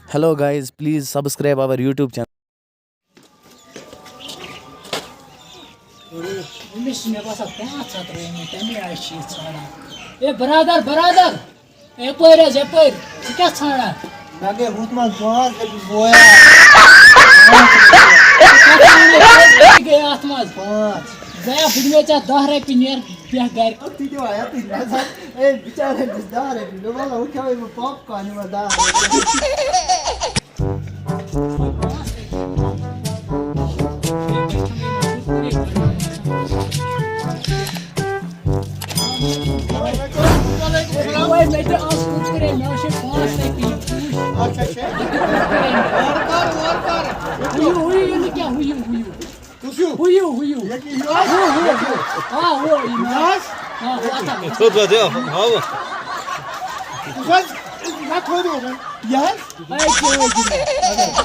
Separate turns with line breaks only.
Hello guys, please subscribe our YouTube channel.
A brother एपर एपर क्या छाड़ा
लगे हुतमान पांच बोया
गया आत्माज
पांच
गया वीडियो चा 10 रे पिनियर पे घर
ती जो आया ती नजर ए बेचारे दिसदार है लो वाला उठा में पॉप काने में दा
ओए बेटे आज कुछ करे मैं से 5 रे पिनियर
अच्छा अच्छा और कर
हुई ये क्या हुई
ये की
हां वो इनास हां
छोड़ दो हां
बस ना छोड़ दो यार
आई क्यों